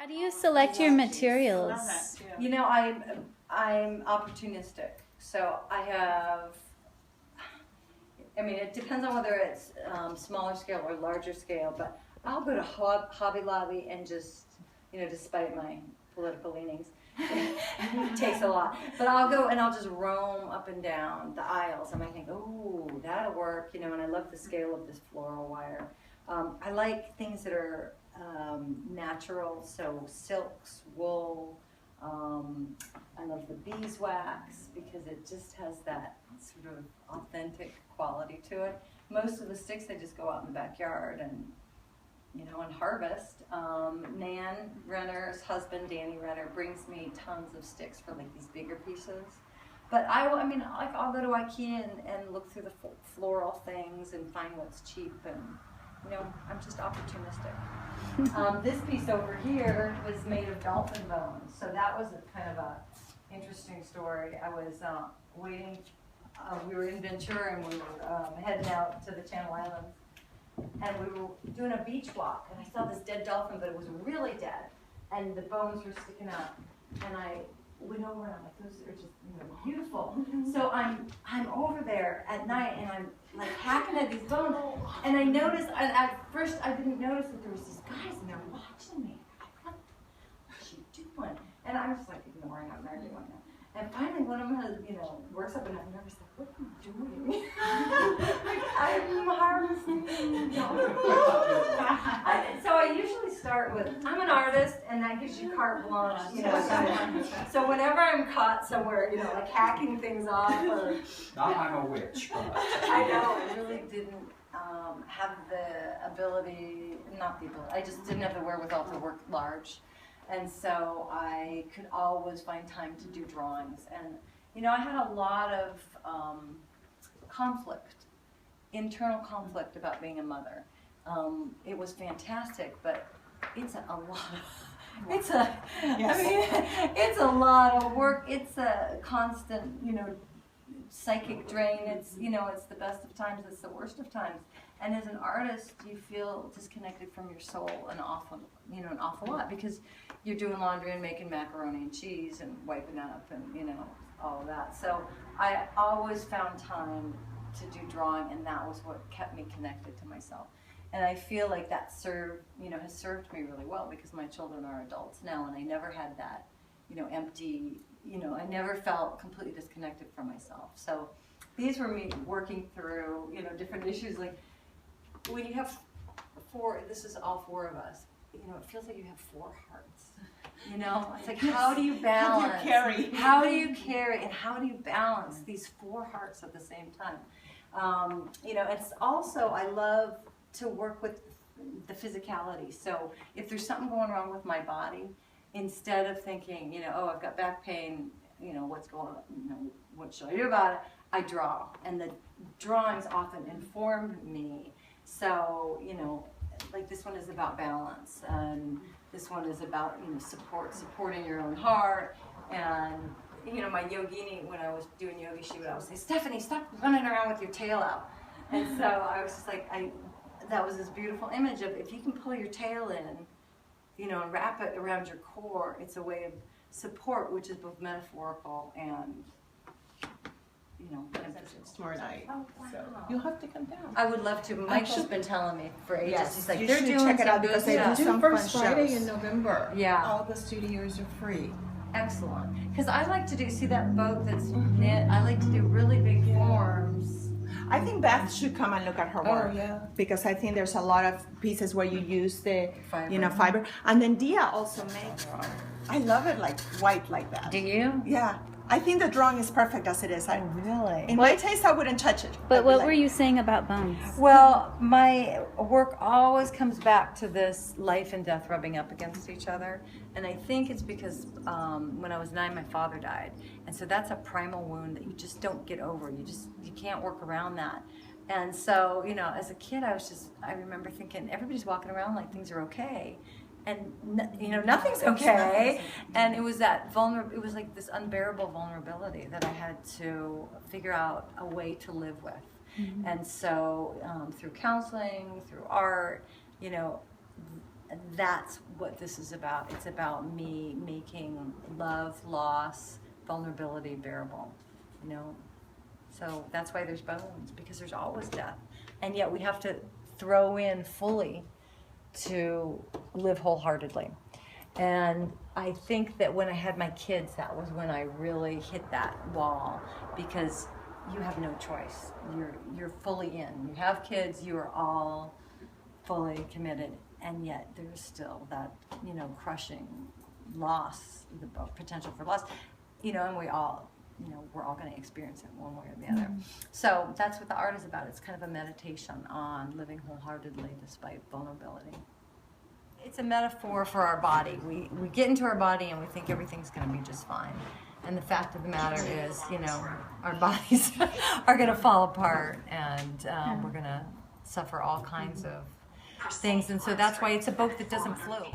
do you select your materials? You know, I'm opportunistic. So I mean, it depends on whether it's smaller scale or larger scale, but I'll go to Hobby Lobby and just, you know, despite my political leanings, it takes a lot. But I'll go and I'll just roam up and down the aisles and I think, oh, that'll work, you know, and I love the scale of this floral wire. I like things that are natural, so silks, wool. I love the beeswax because it just has that sort of authentic quality to it. Most of the sticks, they just go out in the backyard and, you know, and harvest. Nan Renner's husband, Danny Renner, brings me tons of sticks for like these bigger pieces. But I mean, like I'll go to IKEA and look through the floral things and find what's cheap, and you know, I'm just opportunistic. This piece over here was made of dolphin bones, so that was a kind of a interesting story. I was waiting. We were in Ventura and we were heading out to the Channel Islands, and we were doing a beach walk, and I saw this dead dolphin, but it was really dead, and the bones were sticking out, and I went over and I'm like, those are just, you know, beautiful. So I'm over there at night and I'm like hacking at these bones, and I noticed, and at first I didn't notice that there was these guys and they're watching me. What is she doing? And I'm just like ignoring them, they're doing it. And finally one of them, you know, works up and I'm nervous, like, what are you doing? Like, I'm harvesting. So I usually start with, I'm an artist, and that gives you carte blanche, you know. So whenever I'm caught somewhere, you know, like hacking things off, or not I'm a witch. But I know, I really didn't have the ability, not the ability, I just didn't have the wherewithal to work large. And so I could always find time to do drawings. And, you know, I had a lot of conflict, internal conflict about being a mother. It was fantastic, but it's a lot of, it's a, yes. I mean, it's a lot of work. It's a constant, you know, psychic drain. It's, you know, it's the best of times, it's the worst of times. And as an artist, you feel disconnected from your soul an awful lot, because you're doing laundry and making macaroni and cheese and wiping up and, you know, all of that. So I always found time to do drawing, and that was what kept me connected to myself. And I feel like that has served me really well, because my children are adults now, and I never had that, you know, empty, you know, I never felt completely disconnected from myself. So these were me working through, you know, different issues. Like when you have this is all four of us, you know, it feels like you have four hearts. You know, it's like, how do you balance? How do you carry? How do you carry, and how do you balance these four hearts at the same time? You know, it's also, I love to work with the physicality. So if there's something going wrong with my body, instead of thinking, you know, oh, I've got back pain, you know, what's going on, you know, what should I do about it? I draw, and the drawings often inform me. So, you know, like this one is about balance, and this one is about, you know, supporting your own heart. And, you know, my yogini, when I was doing yoga, she would always say, Stephanie, stop running around with your tail out. And so I was just like, that was this beautiful image of, if you can pull your tail in, you know, and wrap it around your core, it's a way of support, which is both metaphorical and, you know, tomorrow night. Oh, wow. So you'll have to come down. I would love to. Mike's just been telling me for ages. Yes, he's like, you they're should doing check it out, good because they stuff. do some First fun Friday shows. in November. Yeah. All the studios are free. Excellent. Because I like to do, see that boat that's knit? I like to do really big forms. I think Beth should come and look at her work. Oh, yeah. Because I think there's a lot of pieces where you use the Fiber. you know, fiber. And then Dia also makes, I love it like white like that. Do you? Yeah. I think the drawing is perfect as it is. Really? In my taste, I wouldn't touch it. But what were you saying about bones? Well, my work always comes back to this life and death rubbing up against each other. And I think it's because when I was 9, my father died. And so that's a primal wound that you just don't get over. You can't work around that. And so, you know, as a kid, I remember thinking, everybody's walking around like things are okay. And, you know, nothing's okay. And it was that it was like this unbearable vulnerability that I had to figure out a way to live with. Mm-hmm. And so through counseling, through art, you know, that's what this is about. It's about me making love, loss, vulnerability bearable, you know. So that's why there's bones, because there's always death. And yet we have to throw in fully to live wholeheartly. And I think that when I had my kids, that was when I really hit that wall, because you have no choice. You're fully in. You have kids, you are all fully committed, and yet there's still that, you know, crushing loss, the potential for loss, you know, and we all, you know, we're all going to experience it one way or the other. So that's what the art is about. It's kind of a meditation on living wholeheartedly despite vulnerability. It's a metaphor for our body. We get into our body and we think everything's going to be just fine. And the fact of the matter is, you know, our bodies are going to fall apart, and we're going to suffer all kinds of things. And so that's why it's a boat that doesn't float.